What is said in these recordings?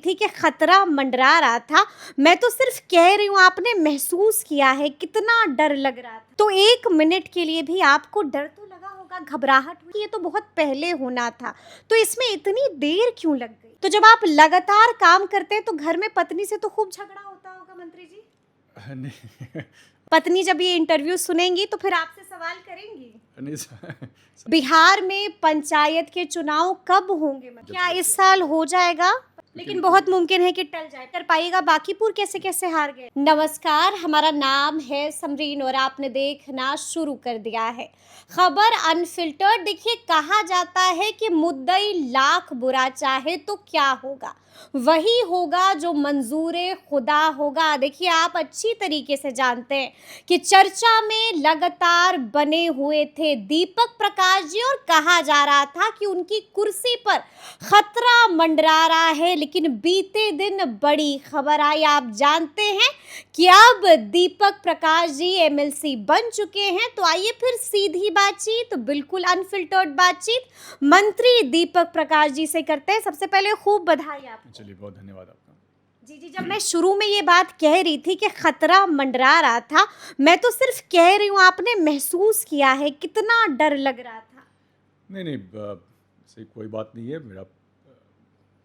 थी कि खतरा मंडरा रहा था। मैं तो सिर्फ कह रही हूँ, आपने महसूस किया है कितना डर लग रहा था। तो एक मिनट के लिए भी आपको डर तो लगा होगा, घबराहट हुई, ये तो बहुत पहले होना था, तो इसमें इतनी देर क्यों लग गई? तो जब आप लगातार काम करते हैं तो घर में पत्नी से तो खूब झगड़ा होता होगा मंत्री जी। नहीं। पत्नी जब ये इंटरव्यू सुनेंगी तो फिर आपसे सवाल करेंगी। नहीं। बिहार में पंचायत के चुनाव कब होंगे? क्या इस साल हो जाएगा? लेकिन बहुत मुमकिन है कि टल जाए। कर पाइएगा? बांकीपुर कैसे कैसे हार गए। नमस्कार, हमारा नाम है समरीन और आपने देखना शुरू कर दिया है खबर अनफिल्टर्ड। देखिए, कहा जाता है कि मुद्दई लाख बुरा चाहे तो क्या होगा, वही होगा जो मंजूरे खुदा होगा। देखिए, आप अच्छी तरीके से जानते हैं कि चर्चा में लगातार बने हुए थे दीपक प्रकाश जी और कहा जा रहा था कि उनकी कुर्सी पर खतरा मंडरा रहा है। लेकिन बीते दिन बड़ी खबर आई, आप जानते हैं कि अब दीपक प्रकाश जी एमएलसी बन चुके हैं। तो आइए फिर सीधी बातचीत, बिल्कुल अनफिल्टर्ड बातचीत मंत्री दीपक प्रकाश जी से करते हैं। सबसे पहले खूब बधाई आपको। चलिए, बहुत धन्यवाद आपका। जी जी, जब मैं शुरू में ये बात कह रही थी कि खतरा मंडरा रहा था, मैं तो सिर्फ कह रही हूँ, आपने महसूस किया है कितना डर लग रहा था? नहीं नहीं, ऐसी कोई बात नहीं है। मेरा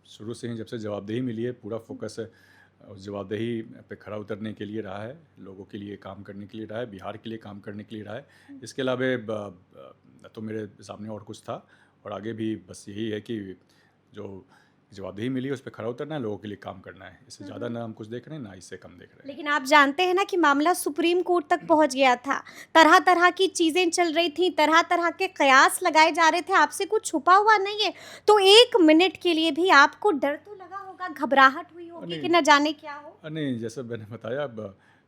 शुरू से ही जब से जवाबदेही मिली है, पूरा फोकस उस जवाबदेही पे खरा उतरने के लिए रहा है, लोगों के लिए काम करने के लिए रहा है, बिहार के लिए काम करने के लिए रहा है। इसके अलावा न तो मेरे सामने और कुछ था, और आगे भी बस यही है कि जो जवाबदेही मिली है उस पर खरा उतरना है, लोगों के लिए काम करना है। इससे ज़्यादा ना हम कुछ देख रहे हैं, ना इससे कम देख रहे हैं। लेकिन आप जानते हैं ना कि मामला सुप्रीम कोर्ट तक पहुंच गया था, तरह तरह की चीजें चल रही थी, तरह तरह के कयास लगाए जा रहे थे, आपसे कुछ छुपा हुआ नहीं है। तो एक मिनट के लिए भी आपको डर तो लगा होगा, घबराहट हुई होगी कि न जाने क्या हो। नहीं, जैसे मैंने बताया, अब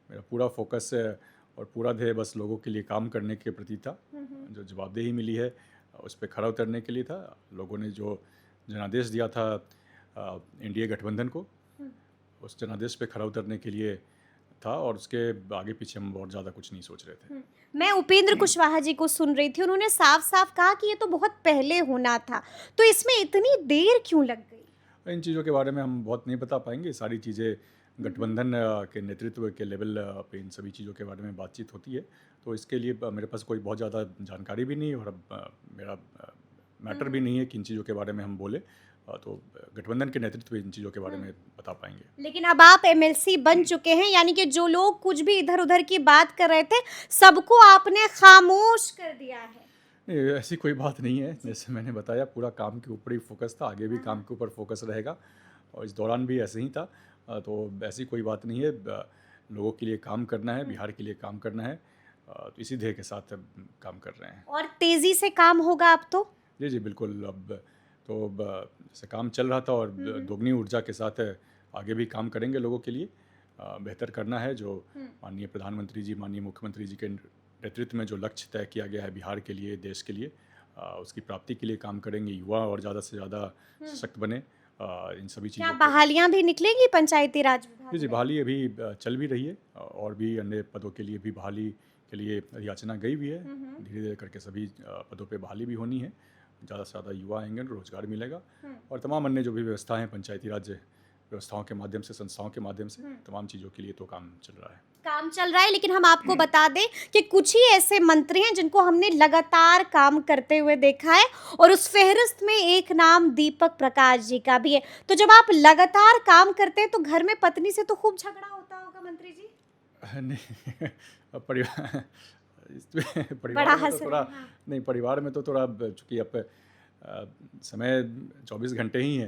मेरा पूरा फोकस और पूरा ध्येय बस लोगों के लिए काम करने के प्रति था। जो जवाबदेही मिली है उस पर खरा उतरने के लिए था। लोगों ने जो जनादेश दिया था एनडीए गठबंधन को, उस जनादेश पे खरा उतरने के लिए था, और उसके आगे पीछे हम बहुत ज़्यादा कुछ नहीं सोच रहे थे। मैं उपेंद्र कुशवाहा जी को सुन रही थी, उन्होंने साफ साफ कहा कि ये तो बहुत पहले होना था, तो इसमें इतनी देर क्यों लग गई? इन चीज़ों के बारे में हम बहुत नहीं बता पाएंगे। सारी चीज़ें गठबंधन के नेतृत्व के लेवल पे इन सभी चीज़ों के बारे में बातचीत होती है। तो इसके लिए मेरे पास कोई बहुत ज़्यादा जानकारी भी नहीं है, और अब मेरा मैटर भी नहीं है कि इन चीज़ों के बारे में हम बोले। तो गठबंधन के नेतृत्व इन चीज़ों के बारे में बता पाएंगे। लेकिन अब आप एमएलसी बन चुके हैं, यानी कि जो लोग कुछ भी इधर उधर की बात कर रहे थे, सबको आपने खामोश कर दिया है। नहीं, ऐसी कोई बात नहीं है। जैसे मैंने बताया, पूरा काम के ऊपर ही फोकस था, आगे भी काम के ऊपर फोकस रहेगा, और इस दौरान भी ऐसे ही था। तो ऐसी कोई बात नहीं है। लोगों के लिए काम करना है, बिहार के लिए काम करना है, तो इसी ध्येय के साथ अब काम कर रहे हैं। और तेजी से काम होगा अब तो? जी जी, बिल्कुल। अब जैसे काम चल रहा था, और दोगुनी ऊर्जा के साथ आगे भी काम करेंगे लोगों के लिए। बेहतर करना है। जो माननीय प्रधानमंत्री जी, माननीय मुख्यमंत्री जी के नेतृत्व में जो लक्ष्य तय किया गया है बिहार के लिए, देश के लिए, उसकी प्राप्ति के लिए काम करेंगे। युवा और ज़्यादा से ज़्यादा सशक्त बने। इन सभी क्या चीज़ों बहालियां भी निकलेंगी पंचायती राज विभाग जी जी, में? बहाली अभी चल भी रही है, और भी अन्य पदों के लिए भी बहाली के लिए याचना गई भी है। धीरे धीरे करके सभी पदों पे बहाली भी होनी है। ज़्यादा से ज़्यादा युवा आएंगे, रोजगार मिलेगा, और तमाम अन्य जो भी व्यवस्था है पंचायती राज व्यवस्थाओं के माध्यम से, संस्थाओं के माध्यम से, तमाम चीज़ों के लिए तो काम चल रहा है। काम चल रहा है, लेकिन हम आपको बता दें कि कुछ ही ऐसे मंत्री हैं जिनको हमने लगातार काम करते हुए देखा है, और उस फहरिस्त में एक नाम दीपक प्रकाश जी का भी है। तो जब आप लगातार काम करते हैं तो घर में पत्नी से तो खूब झगड़ा होता होगा मंत्री जी। नहीं। अब परिवार बड़ा परिवार में तो हंस रहे थोड़ा हैं, हाँ। नहीं, परिवार में तो थोड़ा चूंकि अब समय 24 घंटे ही है,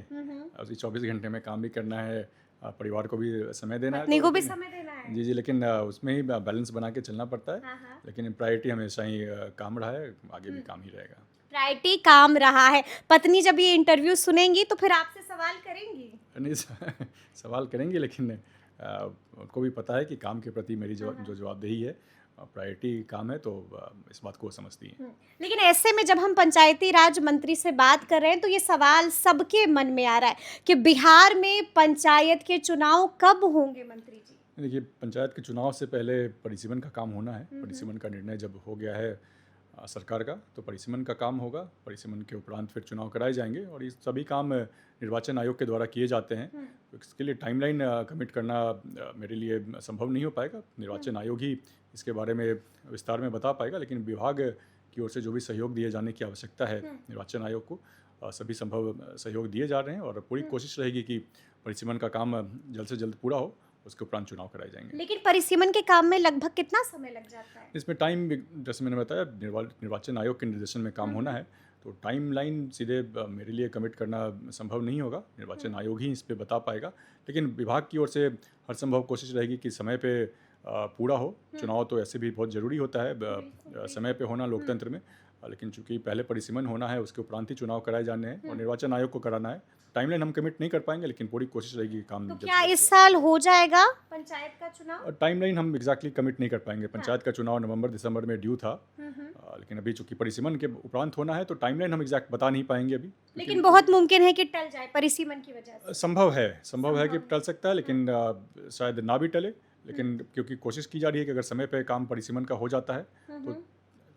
उसी 24 घंटे में काम भी करना है, परिवार को भी समय देना है। पत्नी तो को भी लेकिन समय देना है। जी जी, लेकिन उसमें ही बैलेंस बना के चलना पड़ता है। हाँ हाँ। लेकिन प्रायोरिटी हमेशा ही काम रहा है, आगे भी काम ही रहेगा। प्रायोरिटी काम रहा है। पत्नी जब ये इंटरव्यू सुनेंगी तो फिर आपसे सवाल करेंगी। नहीं, सवाल करेंगे, लेकिन उनको भी पता है कि काम के प्रति मेरी जो जवाबदेही है, प्रायोरिटी काम है, तो इस बात को वो समझती हैं। लेकिन ऐसे में जब हम पंचायती राज मंत्री से बात कर रहे हैं तो ये सवाल सबके मन में आ रहा है कि बिहार में पंचायत के चुनाव कब होंगे मंत्री जी? देखिए, पंचायत के चुनाव से पहले परिसीमन का काम होना है। परिसीमन का निर्णय जब हो गया है, सरकार का, तो परिसीमन का काम होगा। परिसीमन के उपरांत फिर चुनाव कराए जाएंगे और ये सभी काम निर्वाचन आयोग के द्वारा किए जाते हैं। तो इसके लिए टाइमलाइन कमिट करना मेरे लिए संभव नहीं हो पाएगा। निर्वाचन आयोग ही इसके बारे में विस्तार में बता पाएगा, लेकिन विभाग की ओर से जो भी सहयोग दिए जाने की आवश्यकता है निर्वाचन आयोग को, सभी संभव सहयोग दिए जा रहे हैं और पूरी कोशिश रहेगी कि परिसीमन का काम जल्द से जल्द पूरा हो, उसके उपरांत चुनाव कराए जाएंगे। लेकिन परिसीमन के काम में लगभग कितना समय लग जाता है? इसमें टाइम, जैसे मैंने बताया, निर्वाचन आयोग के निर्देशन में काम होना है, तो टाइमलाइन सीधे मेरे लिए कमिट करना संभव नहीं होगा। निर्वाचन आयोग ही इस पे बता पाएगा, लेकिन विभाग की ओर से हर संभव कोशिश रहेगी कि समय पे पूरा हो। चुनाव तो ऐसे भी बहुत ज़रूरी होता है, समय पे होना लोकतंत्र में, लेकिन चूंकि पहले परिसीमन होना है, उसके उपरांत ही चुनाव कराए जाने हैं और निर्वाचन आयोग को कराना है। टाइमलाइन हम कमिट नहीं कर पाएंगे, लेकिन पूरी कोशिश रहेगी काम। तो क्या इस साल हो जाएगा पंचायत का चुनाव? टाइमलाइन हम एग्जैक्टली कमिट नहीं कर पाएंगे। पंचायत का चुनाव नवंबर-दिसंबर में ड्यू था, लेकिन अभी चूंकि परिसीमन के उपरांत होना है, तो टाइमलाइन हम एग्जैक्ट बता नहीं पाएंगे अभी। लेकिन बहुत मुमकिन है कि टल जाए परिसीमन की वजह से। संभव है कि टल सकता है, लेकिन शायद ना भी टले। लेकिन क्योंकि कोशिश की जा रही है कि अगर समय पे काम परिसीमन का हो जाता है, तो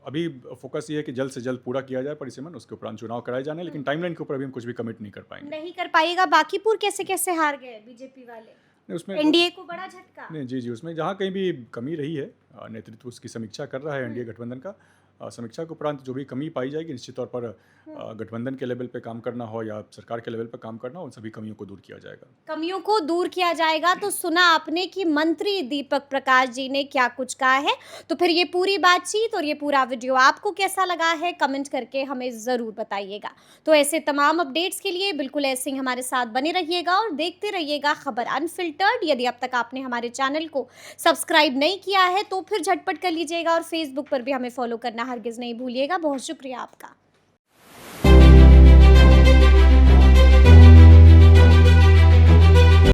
अभी फोकस ये है कि जल्द से जल्द पूरा किया जाए परिसीमन, उसके उपरांत चुनाव कराए जाने। लेकिन टाइमलाइन के ऊपर अभी हम कुछ भी कमिट नहीं कर पाएंगे। नहीं कर पाएगा। बाकीपुर कैसे कैसे हार गए बीजेपी वाले? उसमें एनडीए को बड़ा झटका। नहीं, जी, उसमें जहाँ कहीं भी कमी रही है, नेतृत्व उसकी समीक्षा कर रहा है एनडीए गठबंधन का। समीक्षा के उपरांत जो भी कमी पाई जाएगी, निश्चित तौर पर गठबंधन के लेवल पे काम करना हो या सरकार के लेवल पे काम करना हो, उन सभी कमियों को दूर किया जाएगा। कमियों को दूर किया जाएगा। तो सुना आपने कि मंत्री दीपक प्रकाश जी ने क्या कुछ कहा है। तो फिर ये पूरी बातचीत और ये पूरा वीडियो आपको कैसा लगा है, कमेंट करके हमें ज़रूर बताइएगा। तो ऐसे तमाम अपडेट्स के लिए बिल्कुल ऐसे ही हमारे साथ बने रहिएगा और देखते रहिएगा खबर अनफिल्टर्ड। यदि अब तक आपने हमारे चैनल को सब्सक्राइब नहीं किया है, तो फिर झटपट कर लीजिएगा और फेसबुक पर भी हमें फॉलो करना हरगिज़ नहीं भूलिएगा। बहुत शुक्रिया आपका।